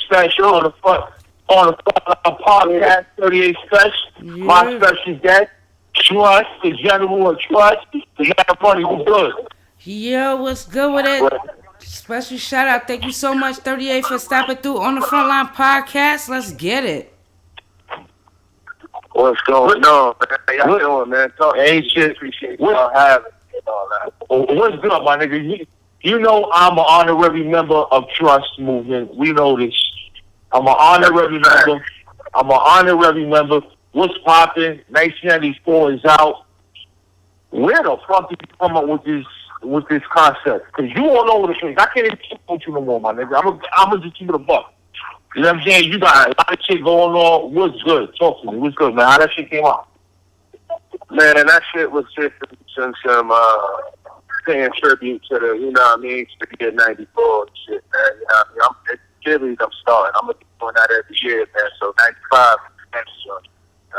Spesh on the podcast, 38 Spesh. Yeah. My special guest, Trust, the General of Trust. The money was good. Yo, what's good with it? Special shout out. Thank you so much, 38, for stopping through on the Frontline Podcast. Let's get it. What's going on, man? How y'all doing, man? Ain't shit. Appreciate y'all having me and all that. What's good, my nigga? You know I'm an honorary member of Trust Movement. We know this. I'm an honorary member. What's poppin'? 1994 is out. Where the fuck did you come up with this concept? Because you all over the place. I can't even keep with you no more, my nigga. I'm gonna just keep it a buck. You know what I'm saying? You got a lot of shit going on. What's good? Talk to me. What's good, man? How that shit came out? Man, and that shit was just some paying tribute to the, you know what I mean, to the year 94 and shit, man. You know what I mean? I'm starting. I'm gonna be doing that every year, man. So 95 next year.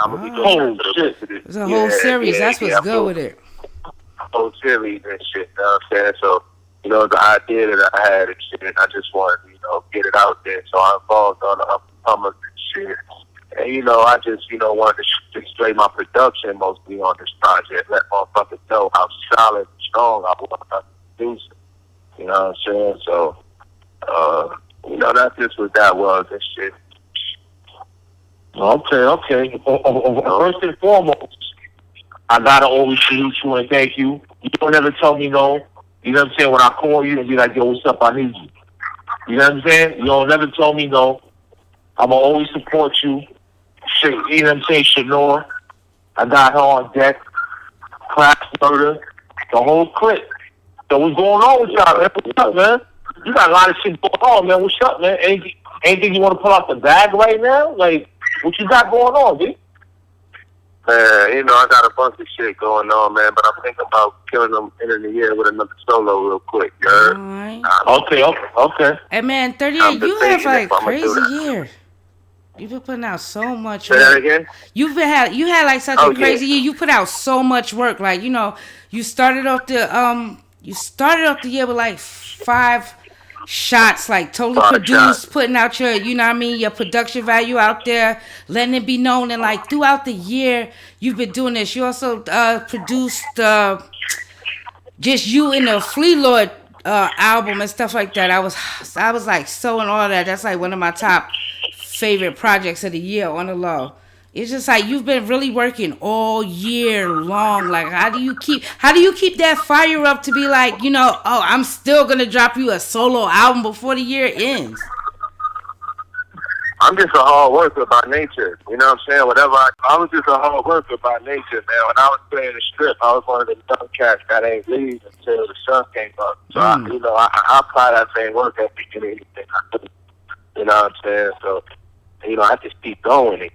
I'm gonna be doing shit. It's a whole series. That's what's good with it. Whole series and shit, you know what I'm saying? So, you know, the idea that I had and shit, I just wanted to, you know, get it out there. So I involved on the up-and-comers and shit. And, you know, I just, you know, wanted to display my production mostly on this project. Let motherfuckers know how solid and strong I want to produce it. You know what I'm saying? So, you know, that's just what that was and shit. Okay. First and foremost, I gotta always salute you and thank you. You don't ever tell me no. You know what I'm saying? When I call you and be like, yo, what's up? I need you. You know what I'm saying? You don't never tell me no. I'ma always support you. Shit, you know what I'm saying? Che Noir. I got her on deck. Class Murder. The whole clip. So what's going on with y'all, man? What's up, man? You got a lot of shit going on, man. What's up, man? Anything you want to pull out the bag right now? Like, what you got going on, dude? Man, you know, I got a bunch of shit going on, man, but I'm thinking about killing them in the year with another solo real quick, you heard? Okay. Hey, man, 38, you have like crazy year. You've been putting out so much work. Say that again? You had like such a crazy year. You put out so much work. Like, you know, you started off the year with like 5 shots, like totally produced, putting out your, you know what I mean, your production value out there, letting it be known. And like throughout the year, you've been doing this. You also produced just you in the Flea Lord album and stuff like that. I was like so in all that. That's like one of my top favorite projects of the year on the low. It's just like you've been really working all year long. Like, how do you keep that fire up to be like, you know, oh, I'm still gonna drop you a solo album before the year ends? I'm just a hard worker by nature. You know what I'm saying? I was just a hard worker by nature, man. When I was playing the strip, I was one of the young cats that ain't leave until the sun came up. So I apply that same work ethic in anything I do. You know what I'm saying? So, you know, I just keep going. Like,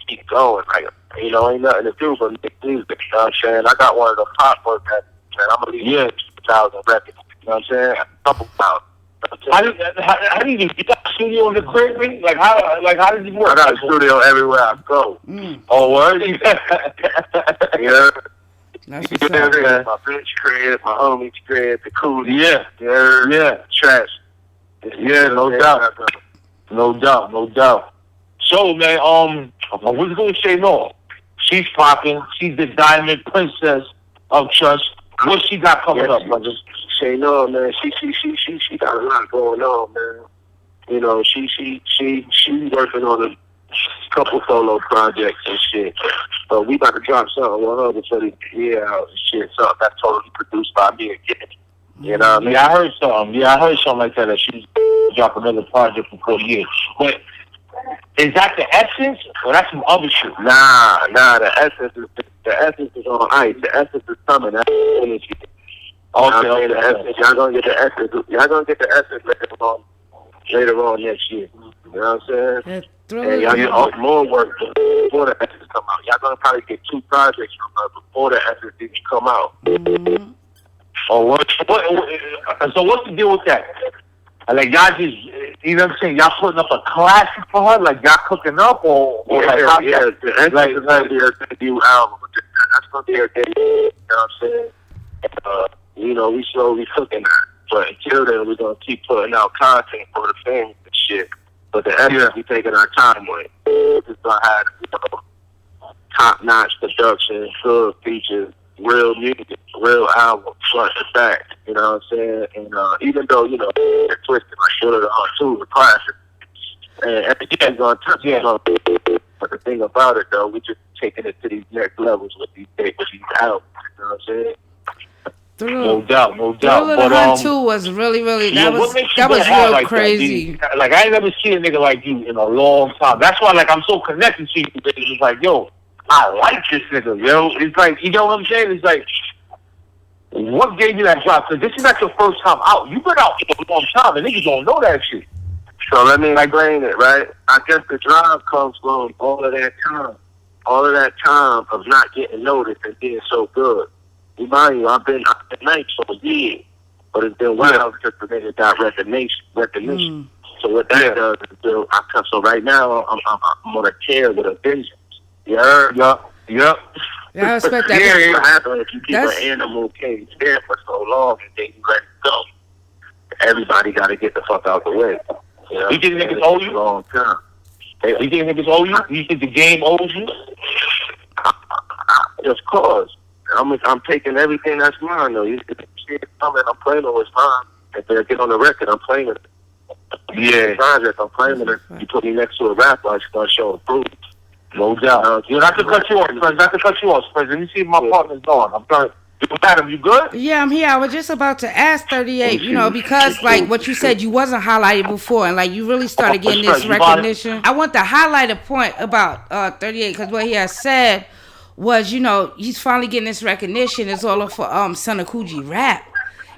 you know, ain't nothing to do but make music. You know what I'm saying? I got one of the pop work ethics, man. I'm gonna leave 2,000 records. You know what I'm saying? A couple thousand. How do you got a studio in the crib? Like how does it work? I got a studio everywhere I go. Oh, word? Yeah. That's what's up. My bitch crib, my homie's crib, the coolie. Yeah. Trash. Yeah, no doubt. So, man, what's good with Che Noir? She's popping. She's the diamond princess of Trust. What she got coming up, brother? Che Noir, man, she got a lot going on, man. You know, she working on a couple solo projects and shit. But we about to drop something on her before the year out and shit. Something that's totally produced by me again. You know what I mean? Yeah, I heard something like that she's drop another project before the year. But is that the essence or that's some other shit? Nah, the essence is on ice. The essence is coming. That's the shit. Okay. The essence, y'all gonna get the essence. Y'all gonna get the essence later on next year. You know what I'm saying? And y'all get more work before the essence come out. Y'all gonna probably get 2 projects from her before the essence even come out. Mm-hmm. Oh, so what's the deal with that? Like y'all just, you know what I'm saying? Y'all putting up a classic for her? Like y'all cooking up or like how? Yeah, the essence is gonna be her debut album. That's gonna be her debut. You know what I'm saying? You know, we slowly cooking that. But until then, we're gonna keep putting out content for the fans and shit. But the essence, we taking our time with. Just gonna have, top-notch production, good features, real music, real album, front to back. You know what I'm saying? And even though they're twisted like Bullet on Two, the classic, and everything's gonna touch. But the thing about it though, we just taking it to these next levels with these albums. You know what I'm saying? No doubt. Bullet on Two was really that was real like crazy. Like I ain't never seen a nigga like you in a long time. That's why like I'm so connected to you. It's like, yo, I like this nigga, yo. It's like, you know what I'm saying? It's like, what gave you that drop? Because this is not your first time out. You've been out for a long time, and niggas don't know that shit. So let me explain it, right? I guess the drive comes from all of that time of not getting noticed and being so good. Remind you, I've been nice for a year, but it's been wild because the nigga got recognition. So what that does is so right now I'm on a tear with a vengeance. You heard? Yup. Yeah, I respect that. Yeah, what happens if you keep an animal cage there for so long and then you let it go? Everybody got to get the fuck out the way. You know? You think niggas owe you? Long time. You think niggas owe you? You think the game owes you? Of course. I'm taking everything that's mine, though. You see it coming, I'm playing on what's mine. If they get on the record, I'm playing it. Yeah. Project, I'm playing it. You put me next to a rapper, I start showing proof. No doubt. Not to cut you off, friends. Let me see if my partner's on. I'm trying to... Madam, you good? Yeah, I'm here. I was just about to ask 38, because like what you said, you wasn't highlighted before, and like you really started getting this recognition. I want to highlight a point about 38 because what he has said was, he's finally getting this recognition. It's all for Son of Coogee rap.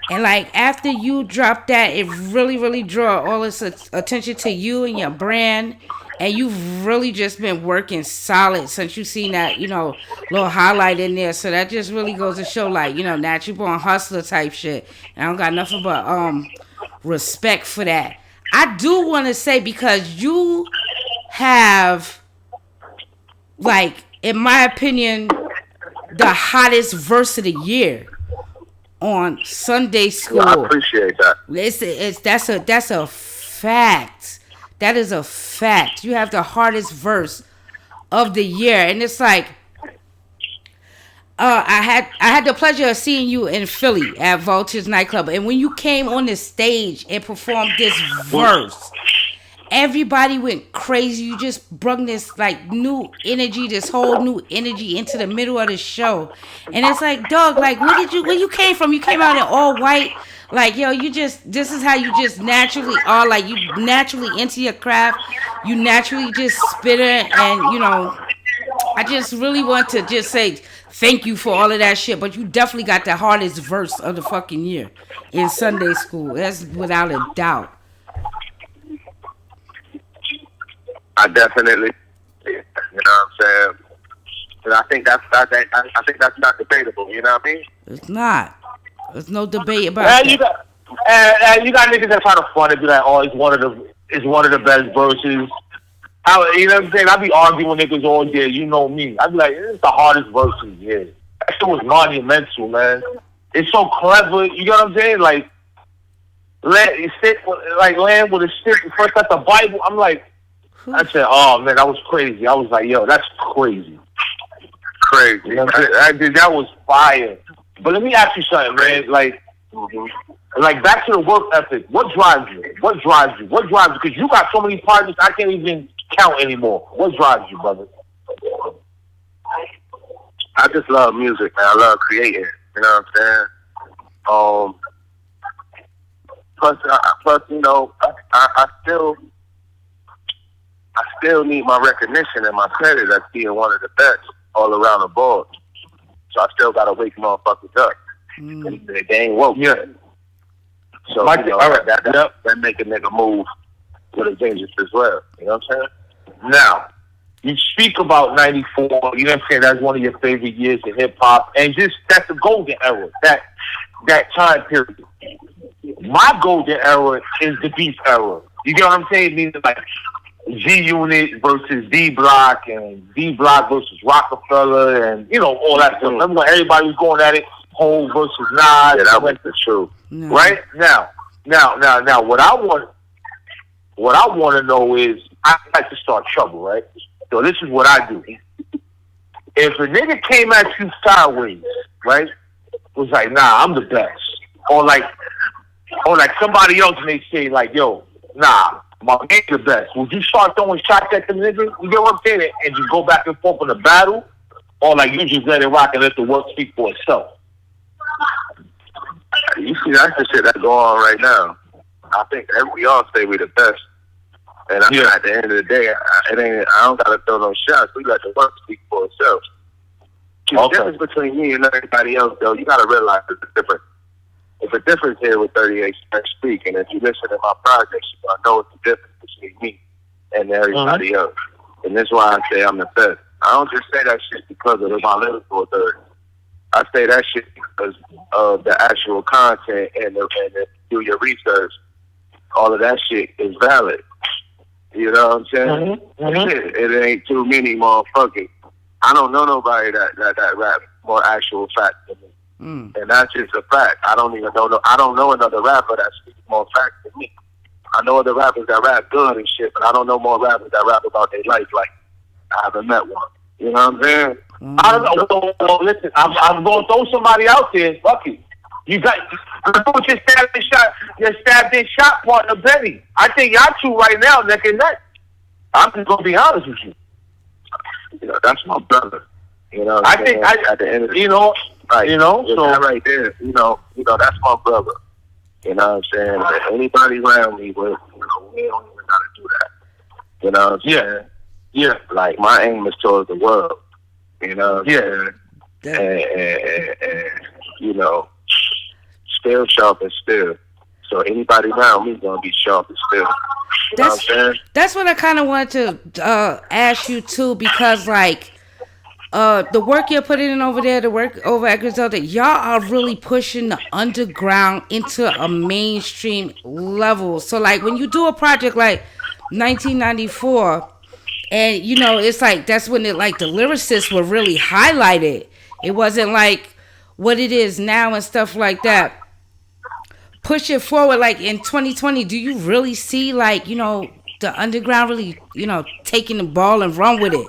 And like after you drop that, it really draw all this attention to you and your brand. And you've really just been working solid since you seen that, little highlight in there. So that just really goes to show, like, natural born hustler type shit. And I don't got nothing but respect for that. I do want to say, because you have, like, in my opinion, the hottest verse of the year on Sunday School. I appreciate that. That's a fact. That is a fact. You have the hardest verse of the year, and it's like, I had the pleasure of seeing you in Philly at Vulture's nightclub, and when you came on the stage and performed this verse, everybody went crazy. You just brought this like new energy, this whole new energy into the middle of the show, and it's like, dog, like where you came from? You came out in all white. Like, yo, this is how you just naturally are. Like, you naturally into your craft. You naturally just spit it. And, I just really want to just say thank you for all of that shit. But you definitely got the hardest verse of the fucking year in Sunday School. That's without a doubt. I definitely, you know what I'm saying? And I think that's not debatable, you know what I mean? It's not. There's no debate about that. You got niggas that try to front and be like, oh, it's one of the best verses. You know what I'm saying? I be arguing with niggas all day. You know me. I be like, it's the hardest verse of the year. That shit was monumental, man. It's so clever. You know what I'm saying? Like, land with a stick. First that's the Bible. I'm like, I said, oh man, that was crazy. I was like, yo, that's crazy. Crazy. You know what I'm saying? That was fire. But let me ask you something, man. Like back to the work ethic. What drives you? Because you got so many partners, I can't even count anymore. What drives you, brother? I just love music, man. I love creating. You know what I'm saying? Plus, I still need my recognition and my credit as being one of the best all around the board. So I still gotta wake motherfuckers up. They ain't woke yet. So that make a nigga move with a vengeance as well. You know what I'm saying? Now, you speak about 94, you know what I'm saying? That's one of your favorite years in hip hop. And that's the golden era, that time period. My golden era is the beef era. You get what I'm saying? Meaning like G-Unit versus D-Block and D-Block versus Rockefeller and, all that stuff. Remember when everybody was going at it, Hov versus Nas. Yeah, that was the truth. Right? Now, what I want what I want to know is, I like to start trouble, right? So this is what I do. If a nigga came at you sideways, right, was like, nah, I'm the best. Or like somebody else may say, like, yo, nah, my man's the best. Would you start throwing shots at the nigga? You get what I'm saying? And just go back and forth in the battle? Or like you just let it rock and let the work speak for itself? You see, that's the shit that's going on right now. I think we all say we the best. And I mean, at the end of the day, I don't gotta throw no shots. We let the work speak for itself. The difference between me and everybody else, though, you gotta realize there's a difference. There's a difference here with 38 Speak, and if you listen to my projects, you're gonna know what's the difference between me and everybody else. And that's why I say I'm the best. I don't just say that shit because of my lyrical ability. I say that shit because of the actual content and do your research. All of that shit is valid. You know what I'm saying? It ain't too many motherfuckers. I don't know nobody that rap more actual facts than me. And that's just a fact. I don't know another rapper that speaks more facts than me. I know other rappers that rap good and shit, but I don't know more rappers that rap about their life like I haven't met one. You know what I'm saying? I don't know. Well, listen, I'm going to throw somebody out there. Fuck it. You got your stabbed in shot partner, Benny. I think y'all two right now neck and neck. I'm just gonna be honest with you. You know, that's my brother. You know, I think at the end of the so that right there, you know, that's my brother. You know what I'm saying? If anybody around me, we don't even gotta do that. You know what I'm saying? Yeah. Like my aim is towards the world. You know what I'm saying? And you know, still sharp and still. So anybody around me is gonna be sharp and still. You know what I'm saying? That's what I kind of wanted to ask you too, because like the work you're putting in over there, the work over at Griselda, y'all are really pushing the underground into a mainstream level. So like when you do a project like 1994, and you know it's like that's when it like the lyricists were really highlighted. It wasn't like what it is now and stuff like that. Push it forward, like in 2020, do you really see like, you know, the underground really, you know, taking the ball and run with it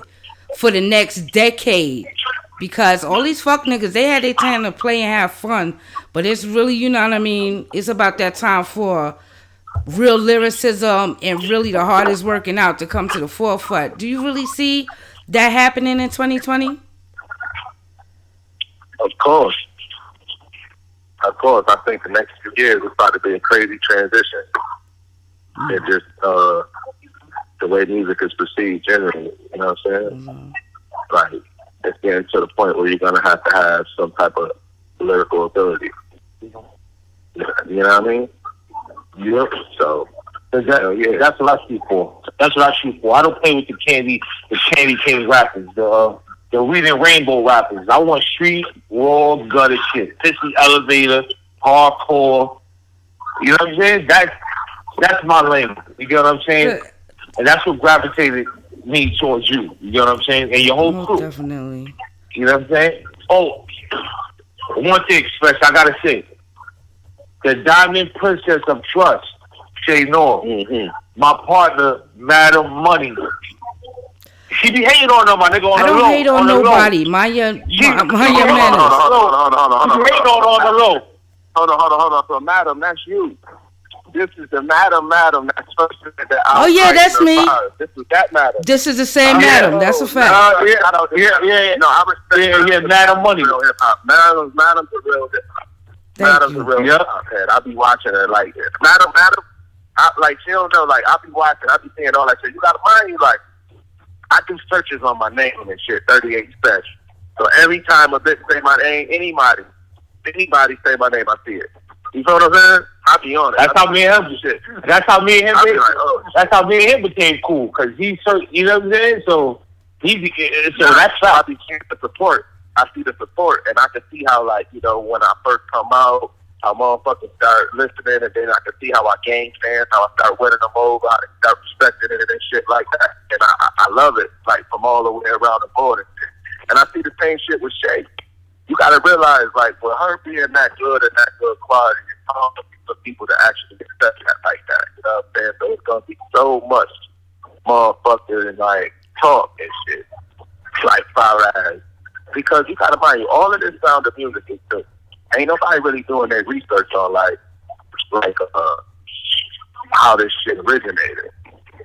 for the next decade? Because all these fuck niggas, they had their time to play and have fun, but it's really, you know what I mean, it's about that time for real lyricism and really the hardest working out to come to the forefront. Do you really see that happening in 2020? Of course. I think the next few years is about to be a crazy transition. It's just the way music is perceived generally. You know what I'm saying? Like, it's getting to the point where you're going to have some type of lyrical ability. You know what I mean? Yep. So, that's what I shoot for. I don't play with the candy cane rappers, the reading rainbow rappers. I want street, raw, gutter shit. Pissy elevator, hardcore. You know what I'm saying? That's my lane. You get what I'm saying? And that's what gravitated me towards you. You know what I'm saying? And your whole crew. Definitely. You know what I'm saying? Oh, one thing, Spesh, I gotta say. The Diamond Princess of Trust, Che Noir. My partner, Madam Money. She be hating on them, my nigga, on the low. I don't hate on nobody. Mind your manners. Hold on. You hate on the low. Hold on. So, Madam, that's you. This is the Madam that's supposed to be the Oh, yeah, that's me. This is that Madam. This is the same Madam. That's a fact. Yeah. No, I respect Madam Money. Real hip-hop. Madam's a real hip-hop. Madam's a real hip-hop head. I be watching her like this. Madam, she don't know, like, I be watching, I be seeing all that shit. You gotta mind you, like, I do searches on my name and shit, 38 Spesh. So every time a bitch say my name, anybody say my name, I see it. You know what I'm saying? I be on it. That's how me and him became cool, cause he searched. You know what I'm saying? So that's how I be seeing the support. I see the support, and I can see how, like, you know, when I first come out, how motherfuckers start listening, and then I can see how I gain fans, how I start winning them over, how I start respecting it and shit like that. And I love it, like, from all the way around the board. And I see the same shit with Shay. You gotta realize, like, with her being that good and that good quality, for people to actually accept that like that. You know what I'm saying? So it's gonna be so much motherfucking like talk and shit, like far as, because you gotta mind you, all of this sound of music is good. Ain't nobody really doing their research on like how this shit originated.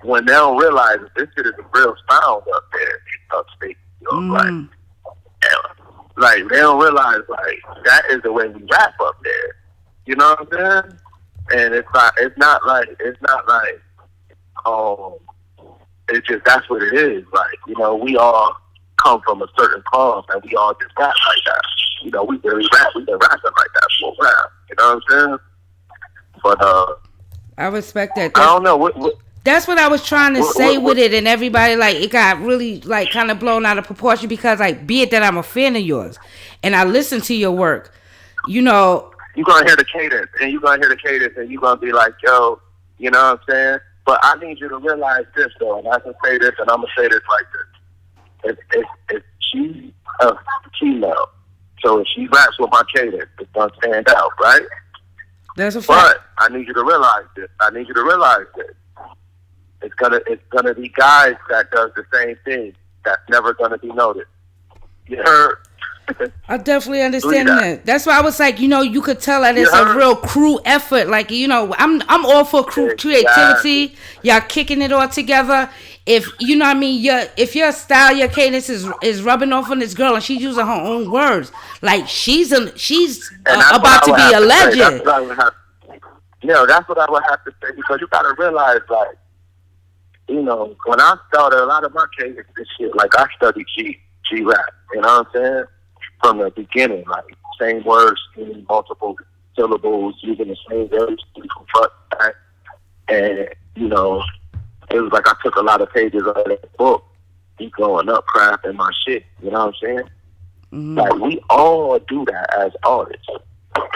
When they don't realize that this shit is a real sound up there in upstate, you know, like they don't realize like that is the way we rap up there. You know what I'm saying? And it's not like it's just that's what it is. Like, you know, we all come from a certain cause and we all just rap like that. You know, we really rap, we've been rapping like that for a while. You know what I'm saying? But I respect that. I don't know what that's what I was trying to say with it, and everybody, like, it got really, like, kind of blown out of proportion because, like, be it that I'm a fan of yours, and I listen to your work, you know. You're going to hear the cadence, and you're going to be like, yo, you know what I'm saying? But I need you to realize this, though, and I can say this, and I'm going to say this like this. If she's a female, so if she raps with my cadence, it's going to stand out, right? That's a fact. But I need you to realize this. It's gonna be guys that does the same thing that's never gonna be noticed. You heard? I definitely understand that. That's why I was like, you know, you could tell that it's a real crew effort. Like, you know, I'm all for crew creativity. Y'all kicking it all together. If you know what I mean, if your style, your cadence is rubbing off on this girl and she's using her own words, like she's about to be a legend. That's what I would have to say, because you gotta realize, like, you know, when I started, a lot of my cadence and shit, like, I studied G rap, you know what I'm saying? From the beginning, like, same words, multiple syllables, using the same words from front to back. And, you know, it was like I took a lot of pages out of that book, be growing up, crafting my shit, you know what I'm saying? Mm-hmm. Like, we all do that as artists.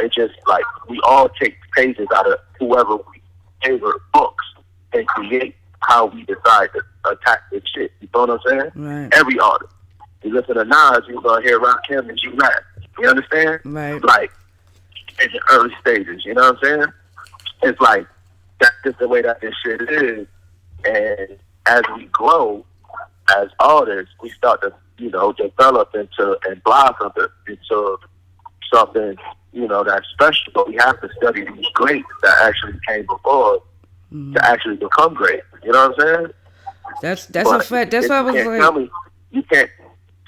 It's just, like, we all take pages out of whoever we favorite books and create how we decide to attack this shit. You know what I'm saying? Right. Every artist. You listen to Nas, you're going to hear Rakim and G-Rap. You understand? Right. Like, in the early stages, you know what I'm saying? It's like, that's just the way that this shit is. And as we grow as artists, we start to, you know, develop into and blossom into something, you know, that's special. But we have to study these greats that actually came before to actually become great. You know what I'm saying? That's a fact. That's what I was like. You can't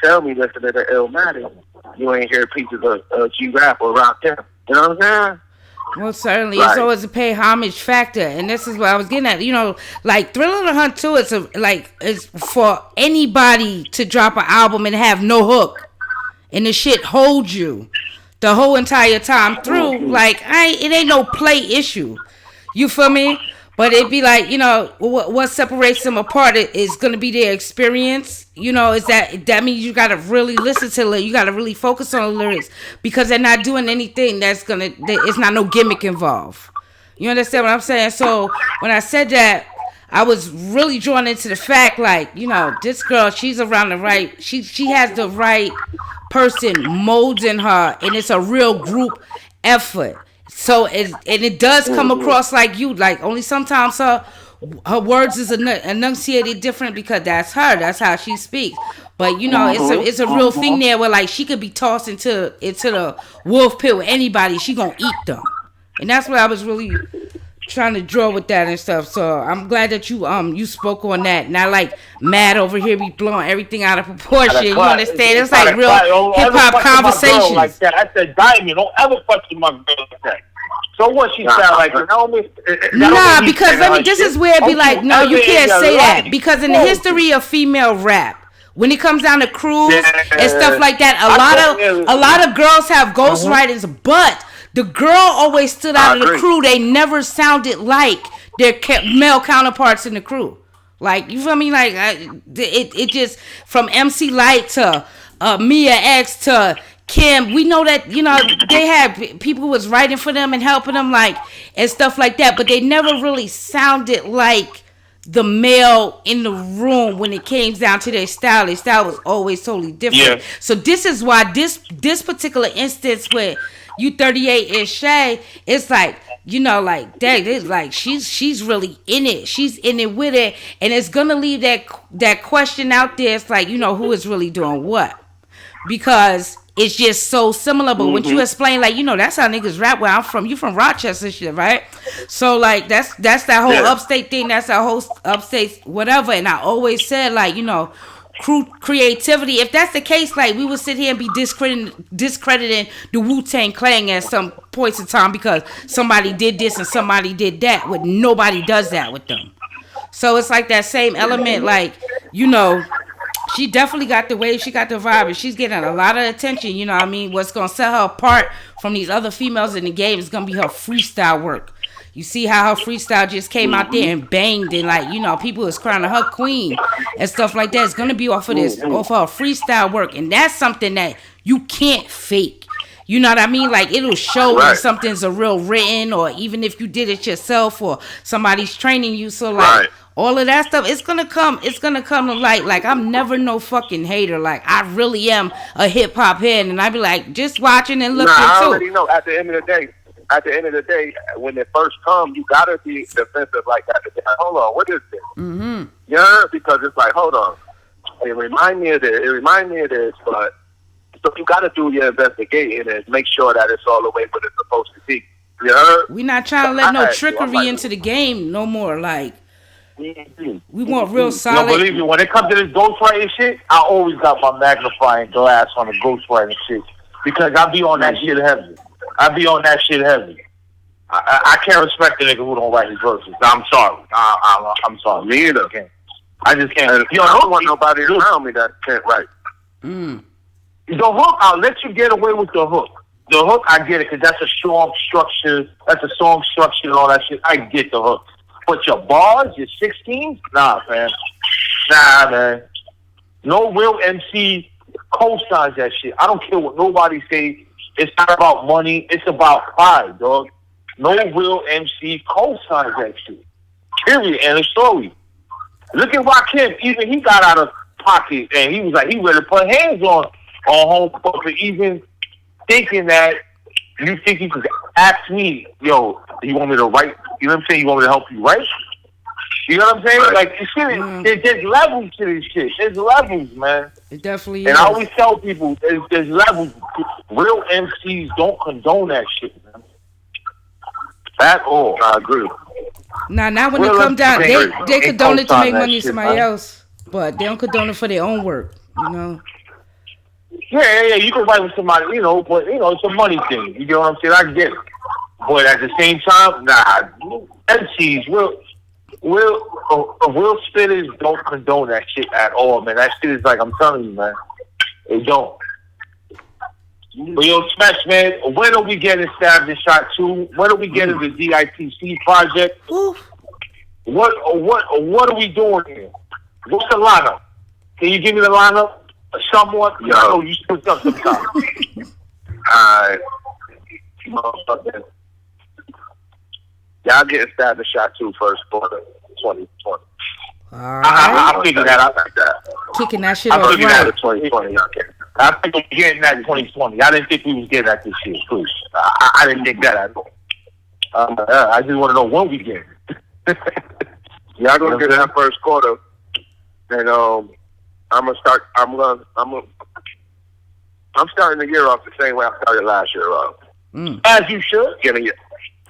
tell me listening to Illmatic, you ain't hear pieces of G-Rap or Rakim. You know what I'm saying? Well, certainly. Right. It's always a pay homage factor. And this is what I was getting at. You know, like, Thriller the Hunt, too, it's for anybody to drop an album and have no hook. And the shit holds you the whole entire time through. Like, it ain't no play issue. You feel me? But it'd be like, you know, what separates them apart is going to be their experience. You know, that means you got to really listen to it. You got to really focus on the lyrics, because they're not doing anything it's not no gimmick involved. You understand what I'm saying? So when I said that, I was really drawn into the fact, like, you know, this girl, she's around the right, she has the right person molding her, and it's a real group effort. So it does come across like you, like, only sometimes her words is enunciated different because that's her, that's how she speaks. But, you know, it's a real thing there where, like, she could be tossed into the wolf pit with anybody, she gonna eat them. And that's what I was really trying to draw with that and stuff. So I'm glad that you spoke on that. Not like Madd over here be blowing everything out of proportion. You understand? It's like real hip hop conversations. Like that. I said, Diamond, don't ever question my girl like that. So what she sound like? Nah, because this is where it be like, no, you can't say that, because in the history of female rap, when it comes down to crews and stuff like that, a lot of girls have ghostwriters, but the girl always stood out of the crew. They never sounded like their male counterparts in the crew. Like, you feel me? Like, it just, from MC Light to Mia X to Kim, we know that, you know, they had people who was writing for them and helping them, like, and stuff like that, but they never really sounded like the male in the room when it came down to their style. Their style was always totally different. Yeah. So this is why this particular instance where, you 38 and Shay, it's like, you know, like dang, it's like she's really in it. She's in it with it, and it's gonna leave that question out there. It's like, you know, who is really doing what? Because it's just so similar. But when you explain, like, you know, that's how niggas rap where I'm from. You from Rochester shit, right? So like that's that whole upstate thing. That's our whole upstate whatever. And I always said, like, you know, creativity. If that's the case, like, we would sit here and be discrediting the Wu-Tang Clan at some points in time because somebody did this and somebody did that. But nobody does that with them. So it's like that same element, like, you know, she definitely got the wave, she got the vibe, and she's getting a lot of attention, you know what I mean? What's going to set her apart from these other females in the game is going to be her freestyle work. You see how her freestyle just came out there and banged, and, like, you know, people is crowning her queen and stuff like that. It's going to be off of her freestyle work, and that's something that you can't fake. You know what I mean? Like, it'll show when something's a real written, or even if you did it yourself or somebody's training you. So, like, all of that stuff, it's gonna come to light. Like, I'm never no fucking hater. Like, I really am a hip hop head, and I be like, just watching and looking too. I already know. At the end of the day, when it first comes, you gotta be defensive like that. Like, hold on, what is this? Mm-hmm. Yeah, because it's like, hold on, it remind me of this, but so you gotta do your investigating and make sure that it's all the way what it's supposed to be. You heard? We not trying to let no trickery into the game no more. Like, we want real solid. No, believe me, when it comes to this ghostwriting shit, I always got my magnifying glass on the ghostwriting shit because I be on that shit heavy. I can't respect the nigga who don't write his verses. I'm sorry. I'm sorry. Me either. I just can't. Yo, I don't want nobody around me that can't write. The hook, I'll let you get away with the hook. The hook, I get it, because that's a strong structure. That's a song structure and all that shit. I get the hook. But your bars, your 16s? Nah, man. No real MC co-signs that shit. I don't care what nobody say. It's not about money. It's about pride, dog. No real MC co-signs that shit. Period. And a story. Look at Rakim. Even he got out of pocket, and he was like, he ready to put hands on home for even thinking that you think you could ask me, yo, you want me to write? You know what I'm saying? You want me to help you write? You know what I'm saying? Like, this shit, there's levels to this shit. There's levels, man. It definitely and is. I always tell people, there's levels. Real MCs don't condone that shit, man. At all. I agree. Now when it comes down, they condone it to make money with somebody else, but they don't condone it for their own work, you know? Yeah, you can write with somebody, you know, but, you know, it's a money thing. You get what I'm saying? I get it. But at the same time, MCs, real spitters don't condone that shit at all, man. That shit is like, I'm telling you, man. They don't. But yo, Spesh, man, when are we getting Stabbed in Shot 2? When are we getting the DITC project? What are we doing here? What's the lineup? Can you give me the lineup? Somewhat? Yo. I know you switched up sometimes. Alright. Y'all getting Stabbed in Shot 2 first quarter 2020. Alright. I figured that out like that. Kicking that shit off I figured that right. 2020, y'all getting. I think we're getting that in 2020. I didn't think we was getting that this year, please. I didn't think that at all. I just want to know when we get it. Y'all gonna get that first quarter, and I'm starting the year off the same way I started last year off. As you should.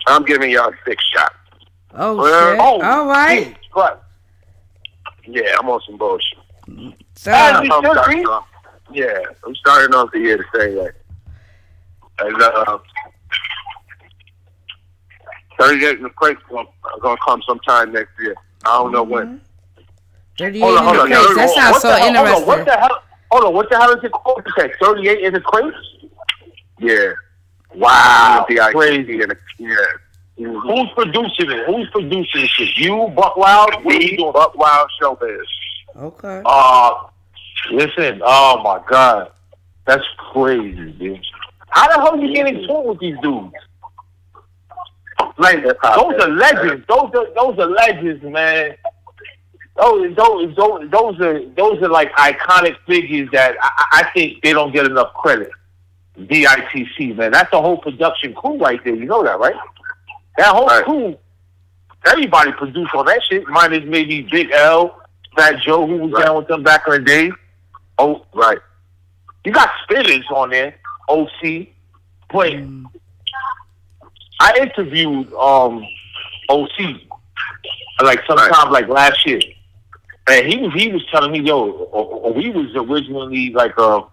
I'm giving y'all 6 shots. Oh, shit. All right. What? Yeah, I'm on some bullshit. As you should be. Yeah, I'm starting off the year the same way. And 38 in the crates gonna come sometime next year. I don't know when. 38 in the crates. That sounds so interesting. What the hell is it called? You said 38 in the crates? Yeah. Wow. Crazy. Who's producing it? Who's producing this shit? You, Buck Wild? Me, Buck Wild, Showbiz. Okay. Listen, oh my God. That's crazy, dude. How the hell you getting into it with these dudes? Like, those are legends. Those are legends, man. Those are like iconic figures that I think they don't get enough credit. DITC, man. That's the whole production crew right there. You know that, right? That whole crew, everybody produced on that shit. Minus maybe Big L, Fat Joe, who was down with them back in the day. Oh, right. You got Spitters on there, OC. But I interviewed OC like sometime like last year. And he was telling me, yo, we was originally like a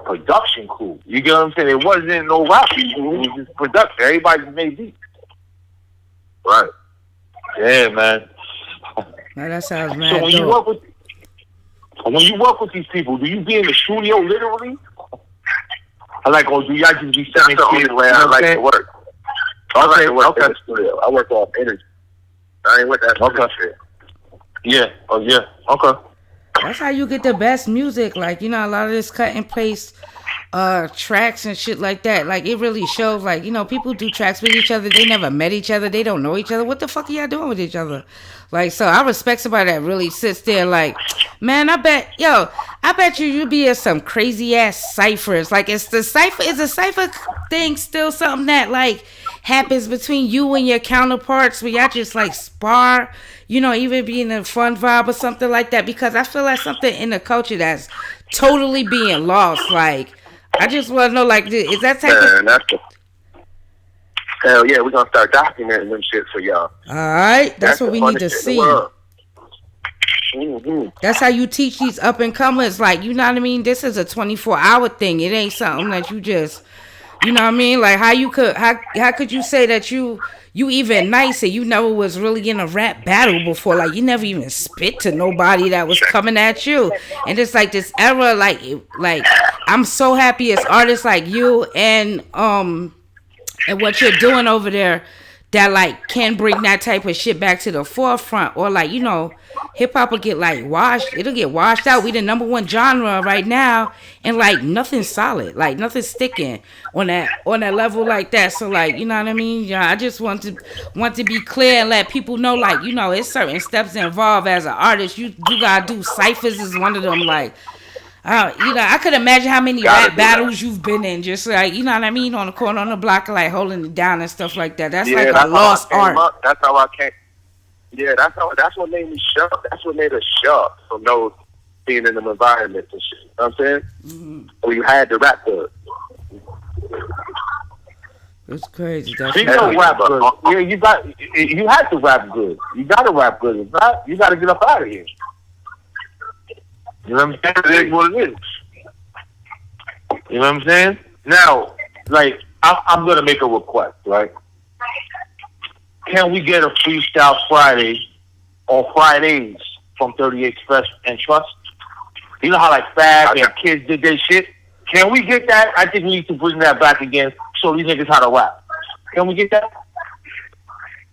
production crew. You get what I'm saying? It wasn't no rap people. It was just production. Everybody made beats. Right. Yeah, man. Now that sounds mad. So when you work with these people, do you be in the studio literally? Or do y'all just be sending kids? Way I like to work. I like to work in the studio. I work off energy. I ain't with that shit. Yeah. Oh, yeah. Okay. That's how you get the best music. Like, you know, a lot of this cut and paste tracks and shit like that. Like, it really shows, like, you know, people do tracks with each other. They never met each other. They don't know each other. What the fuck are y'all doing with each other? Like, so I respect somebody that really sits there like, man, I bet you be in some crazy ass ciphers. Like, is the cipher thing still something that, like, happens between you and your counterparts where y'all just, like, spar, you know, even being a fun vibe or something like that? Because I feel like something in the culture that's totally being lost. Like, I just want to know, like, is that type of... Hell yeah, we're going to start documenting them shit for y'all. All right, that's what we need to see. Mm-hmm. That's how you teach these up and comers. Like, you know what I mean? This is a 24-hour thing. It ain't something that you just, you know what I mean? Like, how could you say that you even nice and you never was really in a rap battle before? Like, you never even spit to nobody that was coming at you. And it's like this era, like I'm so happy as artists like you and what you're doing over there that, like, can bring that type of shit back to the forefront. Or, like, you know, hip-hop will get, like, it'll get washed out. We the number one genre right now, and, like, nothing's solid. Like, nothing's sticking on that level like that. So, like, you know what I mean? Yeah, I just want to be clear and let people know, like, you know, it's certain steps involved as an artist. You gotta do ciphers is one of them, like, you know, I could imagine how many rap battles you've been in, just like, you know what I mean, on the corner, on the block, like holding it down and stuff like that. That's like a lost art. That's how I came. Yeah, that's what made me sharp. That's what made us sharp from those being in them environments and shit. You know what I'm saying? Mm-hmm. You had to rap good. It's crazy. You don't rap good. Yeah, you have to rap good. You gotta rap good. If not, you gotta get up out of here. You know what I'm saying? It is what it is. You know what I'm saying? Now, like, I'm going to make a request, right? Can we get a Freestyle Friday or Fridays from 38 Spesh and Trust? You know how, like, Fab and Kids did their shit? Can we get that? I think we need to bring that back again, show these niggas how to rap. Can we get that?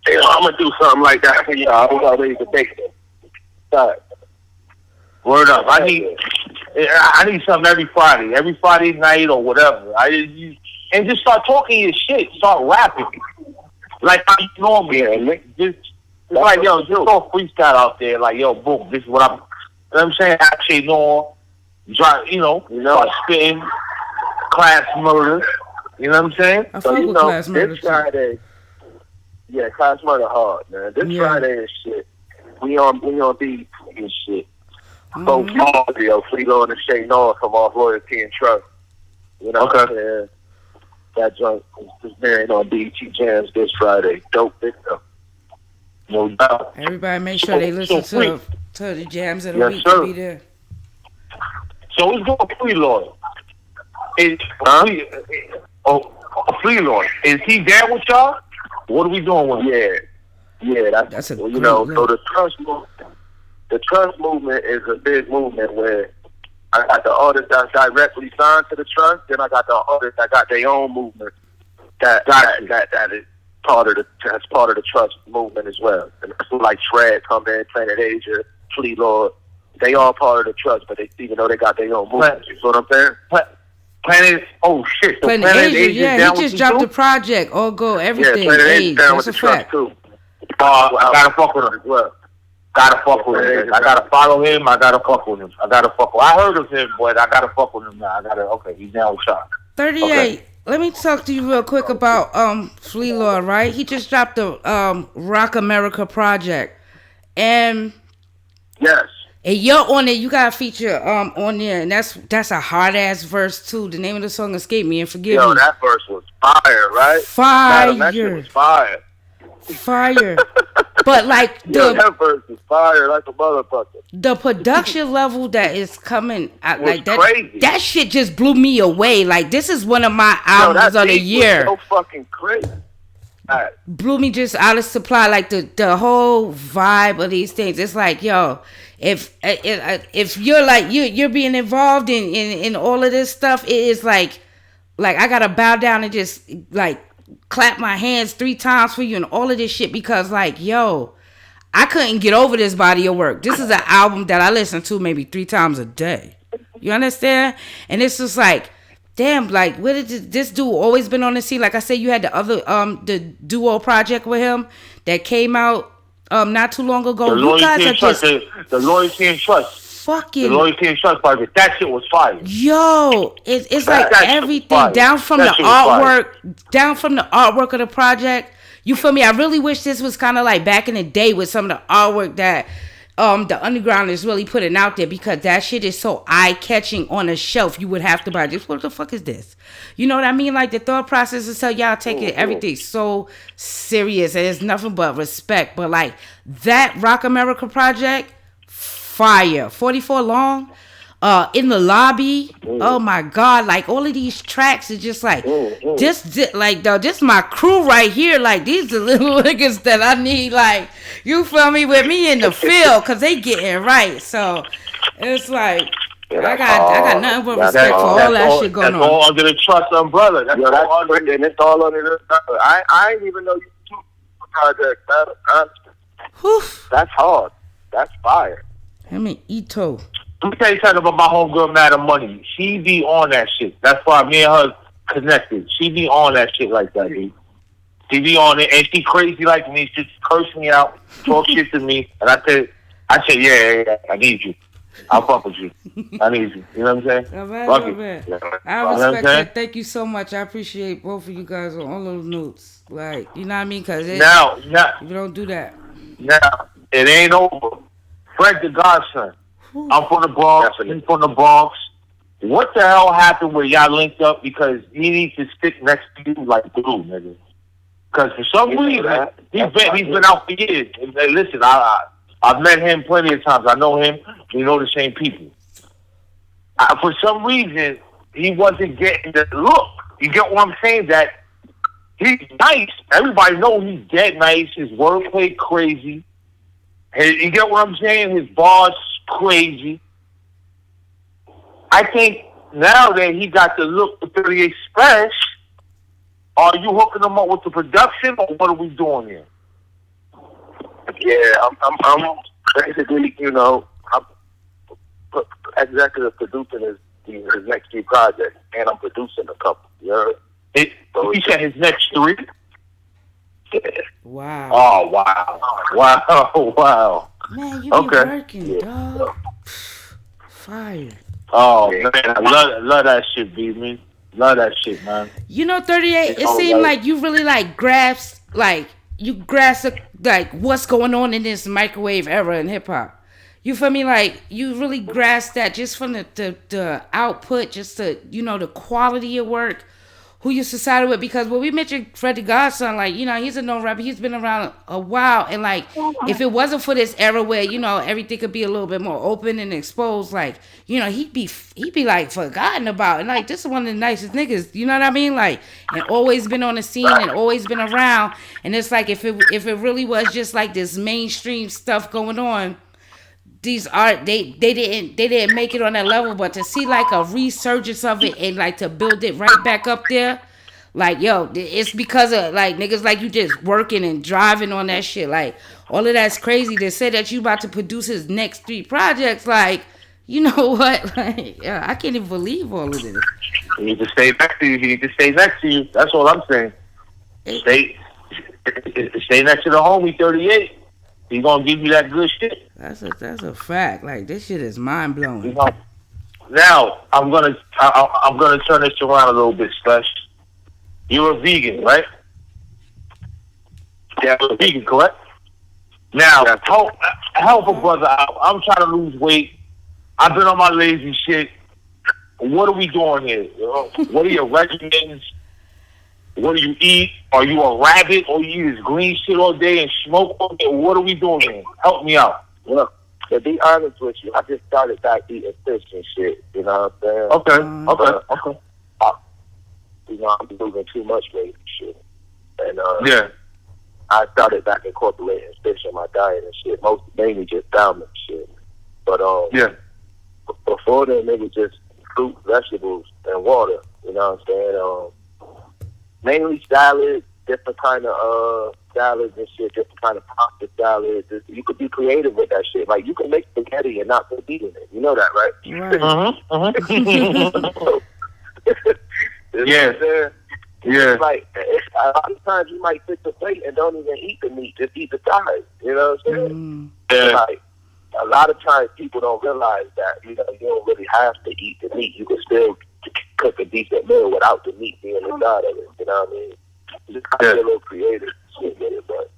Hey, I'm going to do something like that for y'all. I'm already to take it. Sorry. Word up. I need something every Friday night or whatever. And just start talking your shit. Start rapping. Like how you normally. Just like, yo, just throw freestyle out there. Like, yo, boom, this is what I'm, you know what I'm saying? Che Noir, you know, start spitting, class murder. You know what I'm saying? I fuck with class murder. This Friday, yeah, class murder hard, man. This Friday is shit. We on beat and shit. Both audio, Fleetwood and Che Noir from off Loyalty and Trust. You know what I'm saying? That joint is married on BET Jams this Friday. Dope video. No doubt. Everybody make sure they listen to the jams of the week to be there. So let's go with Fleetwood. Fleetwood. Is he there with y'all? What are we doing with him? Yeah, that's a you know, so the trust movement is a big movement where I got the artists that directly signed to the trust, then I got the artists that got their own movement that is part of the trust movement as well. And that's like Shred come in, Planet Asia, Fleetwood, they all part of the trust, but they even though they got their own movement. You know what I'm saying? Planet, oh shit. So Planet Asia, he just dropped the project, all go, everything. Yeah, Planet Asia down with the trust too. I gotta fuck with him as well. Gotta fuck with him. I gotta follow him. I gotta fuck with him. I heard of him, but I gotta fuck with him now. Okay, he's down with y'all. 38. Okay. Let me talk to you real quick about Flea Lord, right? He just dropped the Rock America project. And yes. And you're on it, you got a feature on there, and that's a hard ass verse too. The name of the song escaped me, and forgive me. Yo, that verse was fire, right? Fire. That shit was fire. Fire. But like that verse is fire like a motherfucker. The production level that is coming out, like that, crazy. That shit just blew me away. Like, this is one of my albums of the year. So fucking crazy. Right. Blew me just out of supply. Like the whole vibe of these things. It's like, yo, if you're like you're being involved in all of this stuff, it is like I gotta bow down and just like clap my hands 3 times for you and all of this shit, because like, yo, I couldn't get over this body of work. This is an album that I listen to maybe 3 times a day. You understand? And it's just like, damn, like, where did this dude always been on the scene? Like I said, you had the other the duo project with him that came out not too long ago. You guys are just the Loyalty and Trust. Fucking the Loyalty and Trust project. That shit was fire. Yo, it's like everything down from the artwork of the project. You feel me? I really wish this was kind of like back in the day with some of the artwork that the underground is really putting out there, because that shit is so eye-catching on a shelf. You would have to buy this. What the fuck is this? You know what I mean? Like, the thought process is so y'all taking everything so serious, and it's nothing but respect. But like that Rock America project, fire. 44 long. In the lobby, oh my god! Like, all of these tracks are just like this my crew right here. Like, these are little niggas that I need. Like, you feel me, with me in the field, cause they getting right. So it's like I got nothing but respect for all that shit going on. That's all under the Trust umbrella. That's all under, and it's all under the. I ain't even know you do project. That's hard. That's fire. I mean, Ito. Let me tell you something about my homegirl, Madd Money. She be on that shit. That's why me and her connected. She be on that shit like that, dude. She be on it, and she crazy like me. She just curse me out, talk shit to me, and I said, yeah, I need you. I'll fuck with you. I need you. You know what I'm saying? All right. I respect that. Thank you so much. I appreciate both of you guys on all those notes. Like, you know what I mean? Because now, you don't do that. Now, it ain't over. Fred the Godson. I'm from the Bronx. He's from the Bronx. What the hell happened where y'all linked up? Because he needs to stick next to you like glue, nigga. Because for some reason, he's been out for years. Hey, listen, I've met him plenty of times. I know him. We know the same people. For some reason, he wasn't getting the look. You get what I'm saying? That he's nice. Everybody knows he's dead nice. His wordplay crazy. You get what I'm saying? His bars crazy. I think now that he got the look for 38 Spesh, are you hooking him up with the production, or what are we doing here? Yeah, I'm basically, I'm executive producing his next 3 projects, and I'm producing a couple. You heard? He said his next 3? Yeah. Wow. Oh, wow. Man, you be working, dog. Fire. Oh, man, I love that shit, B-Man. Love that shit, man. 38, it seemed like you really, grasp, what's going on in this microwave era in hip-hop. You feel me? Like, you really grasp that just from the output, just the quality of work, who you society with. Because when we mentioned Fred the Godson, he's a known rapper. He's been around a while. And, if it wasn't for this era where, everything could be a little bit more open and exposed, he'd be forgotten about. And, this is one of the nicest niggas, you know what I mean? And always been on the scene and always been around. And it's if it really was just, this mainstream stuff going on, these they didn't make it on that level, but to see a resurgence of it and to build it right back up there, it's because of niggas like you just working and driving on that shit. All of that's crazy. To say that you about to produce his next 3 projects, you know what? I can't even believe all of this. You need to stay next to you. He need to stay next to you. That's all I'm saying. Stay next to the homie 38. He's gonna give you that good shit. That's a fact. This shit is mind blowing. Now I'm gonna turn this around a little bit, Spesh. You're a vegan, right? Yeah, you're a vegan, correct? Now, help a brother out. I'm trying to lose weight. I've been on my lazy shit. What are we doing here? What are your regimens? What do you eat? Are you a rabbit or you eat this green shit all day and smoke all day? What are we doing here? Help me out. Well, to be honest with you, I just started back eating fish and shit. You know what I'm saying? Okay. You know, I'm losing too much weight and shit. And yeah. I started back incorporating fish in my diet and shit. Mainly just salmon and shit. But yeah. Before then, it was just fruit, vegetables, and water. You know what I'm saying? Mainly salads, different kind of salads and shit, different kind of pasta salads. You could be creative with that shit. Like, you can make spaghetti and not put meat in it. You know that, right? Yeah. Yeah. Like, a lot of times you might fix a plate and don't even eat the meat, just eat the sides. You know what I'm saying? Yeah. Like, a lot of times people don't realize that, you know, you don't really have to eat the meat. You can still cook a decent meal without the meat being inside of it. You know what I mean? Just kind of get a little creative shit with it, but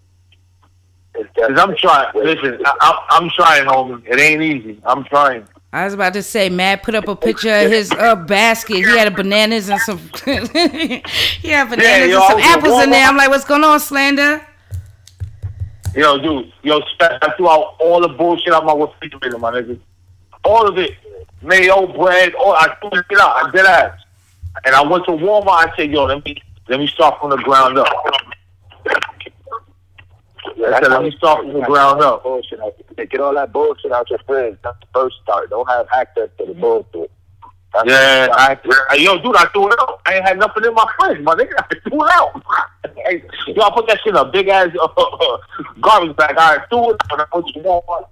because I'm trying. Listen, I'm trying, homie. It ain't easy. I'm trying. I was about to say, Matt put up a picture of his basket. He had bananas and some. He had bananas and some apples in there. I'm like, what's going on, Slander? Yo, dude. Yo, I threw out all the bullshit out my refrigerator, my nigga. All of it. Mayo, bread, I threw it out. I did ass. And I went to Walmart. I said, yo, let me start from the ground up. I said, let me start from the ground up. Bullshit. Get all that bullshit out your fridge. That's the first start. Don't have access to the bullshit. Yo, dude, I threw it out. I ain't had nothing in my fridge, my nigga. I threw it out. Yo, I put that shit in a big ass garbage bag. I threw it out. I went to Walmart.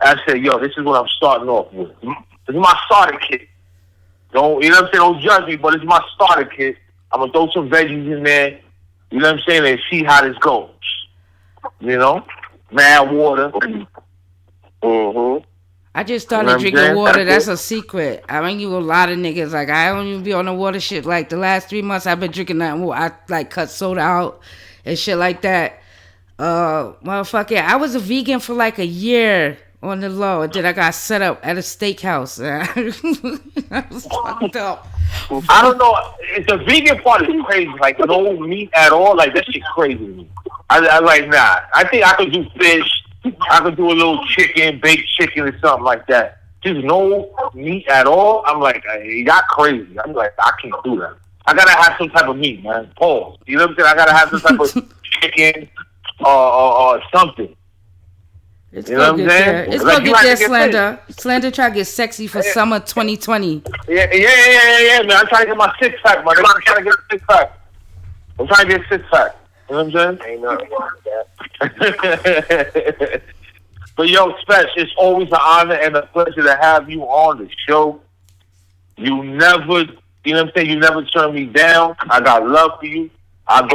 I said, yo, this is what I'm starting off with. This is my starter kit. You know what I'm saying? Don't judge me, but it's my starter kit. I'm gonna throw some veggies in there. You know what I'm saying? And see how this goes. You know, mad water. I just started drinking water. That's a secret. I mean, you a lot of niggas. Like, I don't even be on the water shit. Like, the last 3 months, I've been drinking that water. I, like, cut soda out and shit like that. Motherfucker, I was a vegan for, like, a year on the low. And then I got set up at a steakhouse. I was fucked up. I don't know. The vegan part is crazy. Like, no meat at all. Like, that shit crazy to me. I like, nah. I think I could do fish. I could do a little chicken, baked chicken or something like that. Just no meat at all. I'm like, you got crazy. I'm like, I can't do that. I gotta have some type of meat, man. Pause. You know what I'm saying? I gotta have some type of chicken or something. It's you know what I'm saying? It's gonna get there, Slander. Slander try to get sexy for summer 2020. Yeah, man. I'm trying to get my 6-pack, man. I'm trying to get a 6-pack. I'm trying to get a 6-pack. You know what I'm saying? Ain't nothing wrong with that. But yo, Spesh, it's always an honor and a pleasure to have you on the show. You never, you know what I'm saying? You never turn me down. I got love for you. I'll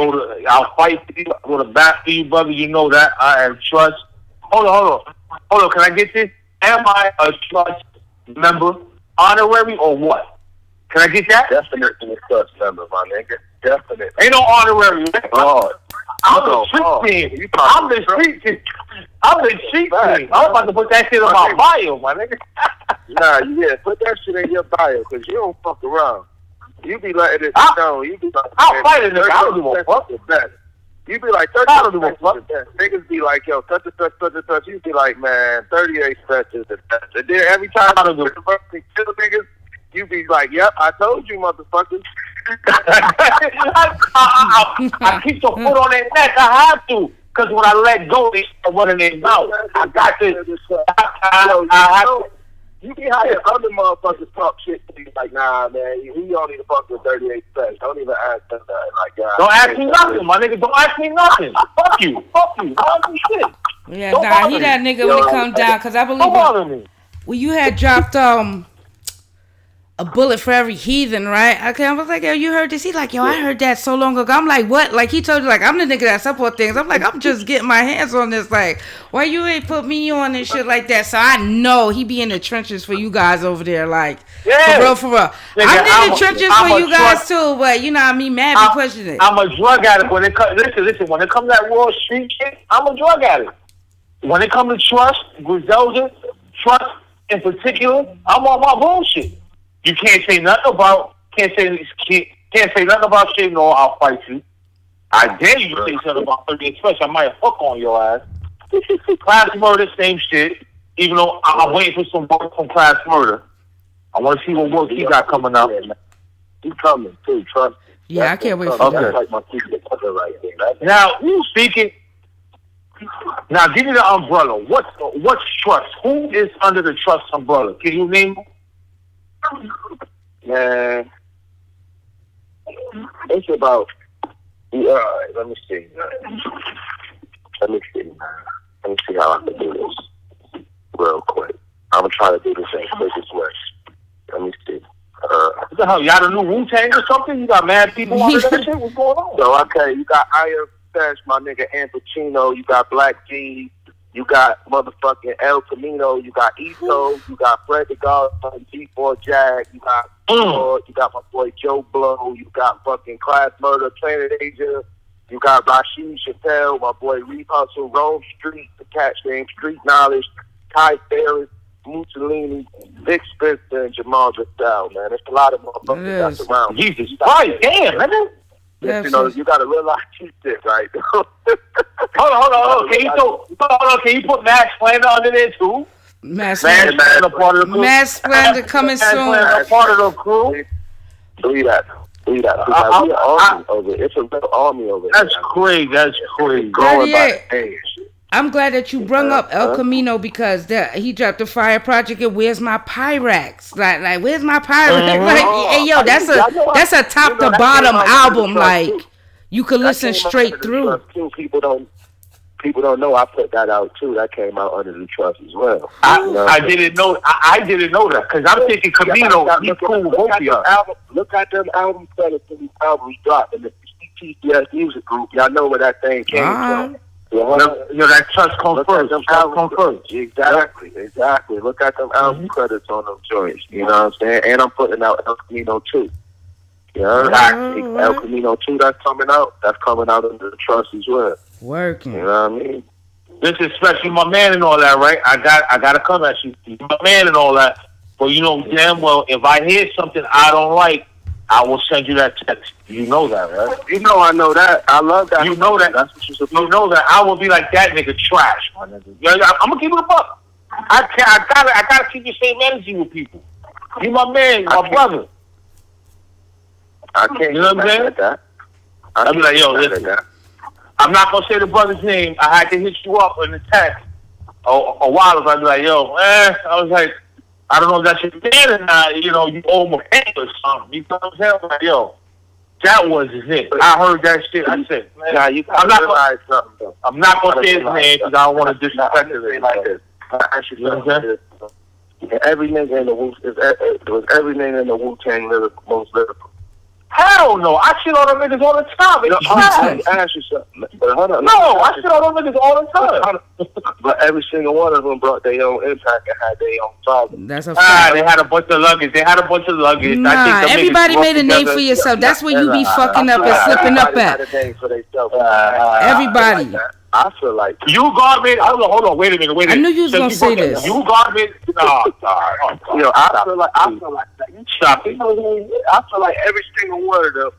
fight for you. I'll go to bat for you, brother. You know that. I am trust. Hold on. Can I get this? Am I a trust member, honorary, or what? Can I get that? Definitely a trust member, my nigga. Definitely. Ain't no honorary. Oh. I'm the street team. I'm the street team. I'm about to put that shit on my bio, my nigga. Nah, put that shit in your bio, because you don't fuck around. You be letting it know. You be like, I'll fight it, nigga. I don't give a fuck. You be like, 30 niggas be like, yo, such and such. You be like, man, 38 stretches the best. And then every time I do the kill niggas, you be like, yep, I told you, motherfuckers. I keep your foot on their neck. I have to. Because when I let go, they start running their mouth. I got this. I have to. You can hire other motherfuckers talk shit to you like, nah, man, he only the fuck with 38 cents. Don't even ask them that. Like, God, don't ask me nothing, my nigga. Don't ask me nothing. Fuck you. Shit. Yeah, nah, he that nigga when it come down. Because I believe don't bother me. Well, you had dropped a bullet for every heathen, right? Okay, I was like, yo, you heard this? He's like, yo, I heard that so long ago. I'm like, what? Like, he told you, like, I'm the nigga that support things. I'm like, I'm just getting my hands on this. Like, why you ain't put me on and shit like that? So I know he be in the trenches for you guys over there. Like, for real, for real. Nigga, I'm in the trenches for you guys too, but you know what I mean? Mad be pushing it. I'm a drug addict when it comes, listen, when it comes to that raw street shit, I'm a drug addict. When it comes to trust, Griselda, trust in particular, I'm on my bullshit. You can't say nothing about Che Noir, I'll fight you. I dare you to say something about 30 Spesh, I might hook on your ass. Class Murder, same shit. Even though I'm waiting for some work from Class Murder. I want to see what work he got coming up. He's coming too, trust me. Yeah, I can't wait for that. That's like my secret brother right there. Now, speaking. Now, give me the umbrella. What's trust? Who is under the trust umbrella? Can you name them? Man, it's about. Let me see. Let me see how I can do this real quick. I'm gonna try to do this in quickest way. Let me see. What the hell? Y'all the new Wu-Tang or something? You got mad people under that shit? What's going on? So okay, you got Iron Spesh, my nigga Pacino. You got Black G. You got motherfucking El Camino. You got Ito. You got Fred the God, G4 Jack. You got you got my boy Joe Blow. You got fucking Class Murder, Planet Asia. You got Rashid Chappelle, my boy Reef Hustle, Rome Street, the cat named Street Knowledge, Ty Ferris, Mussolini, Vic Spencer, and Jamal Jastel, man. There's a lot of motherfuckers that's around. Jesus Christ, damn, man. You know, you gotta realize you shit, right? Hold on. Can you put Madd Slander under there too? Madd Slander part of the crew. Madd Slander coming soon. Part of the crew. Believe that. We an army over it. It's a real army over there. That's crazy. Growing by the age. I'm glad that you brung up El Camino because he dropped the Fire Project and Where's My Pyrex? Like Where's My Pyrex? Like, hey yo, that's a top to bottom album. Like you could listen straight through. People don't know I put that out too. That came out under the trust as well. I didn't know. I didn't know that because I'm thinking Camino. He's cool with both of y'all. Look at them album credits when these albums dropped in the TTS music group. Y'all know where that thing came from. That trust comes first. Exactly. Look at them album credits on them joints. You know what I'm saying? And I'm putting out El Camino 2. You know, El Camino 2 that's coming out under the trust as well. Working. You know what I mean? This is especially my man and all that, right? I gotta come at you. He's my man and all that. But you know damn well if I hear something I don't like, I will send you that text. You know that, right? You know I know that. I love that. You know that. That's what you're supposed to. You know that. I will be like that nigga trash, my nigga. I'm gonna keep it a buck. I gotta keep the same energy with people. You my man, my brother. I can't. You know what I'm saying? That. I'll be like, yo, listen. I'm not gonna say the brother's name. I had to hit you up in the text a while ago. I'd be like, yo, I was like, I don't know if that's your man or not. You know, you owe him a penny or something. You know what I'm saying? I'm like, yo, that was it. I heard that shit. I said, man, nah, I'm not gonna say his name because I don't want to disrespect it like this. Actually, you know what I'm saying? Every nigga in the Wu-Tang most lyrical. Hell no, I shit on them niggas all the time. I ask you something. Hold on. No, I shit on them niggas all the time. But every single one of them brought their own impact and had their own problem. That's a fact. They had a bunch of luggage. Nah, I think everybody made a name for yourself. That's where you be fucking up and slipping up at. Everybody. I feel like you garbage. Hold on. Wait a minute. I knew you was gonna say this. You garbage. No, sorry. Yo, I feel like stop it. I feel like every single one of them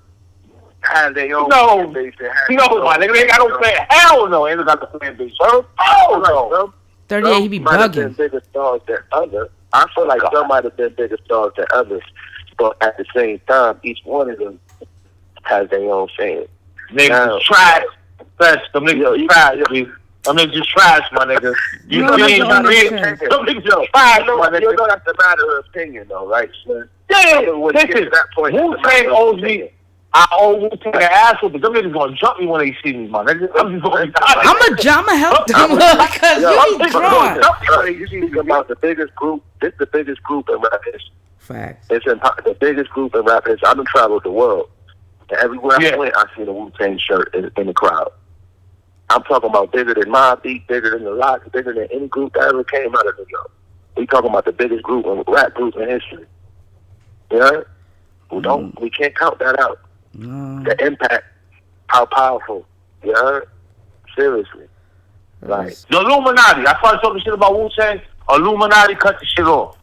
had their own fan base. No, my nigga, they got no fan. Hell no, ain't got the fan base. Hell no. 38, he be bugging. Bigger stars than others. I feel like some might have been bigger stars than others, but at the same time, each one of them has their own fan. Niggas trash. Them niggas trash. Them niggas trash, my nigga. You know what I'm saying? Them niggas trash, my nigga. You know that's a matter of opinion, though, right, son? Yeah, listen, Wu-Tang owes me. I owe Wu-Tang an asshole, but them niggas gonna jump me when they see me, my nigga. I'ma help them because you be drunk. You see about the biggest group. This is the biggest group in rap history. Facts. It's the biggest group in rap history. I've been traveled the world. And everywhere I went, I seen a Wu-Tang shirt in the crowd. I'm talking about bigger than Mobb Deep, bigger than the Lox, bigger than any group that ever came out of New York. We talking about the biggest group, rap group in history. You know? We can't count that out. The impact, how powerful. You know? Seriously. Like the Illuminati. I started talking shit about Wu-Tang. Illuminati cut the shit off.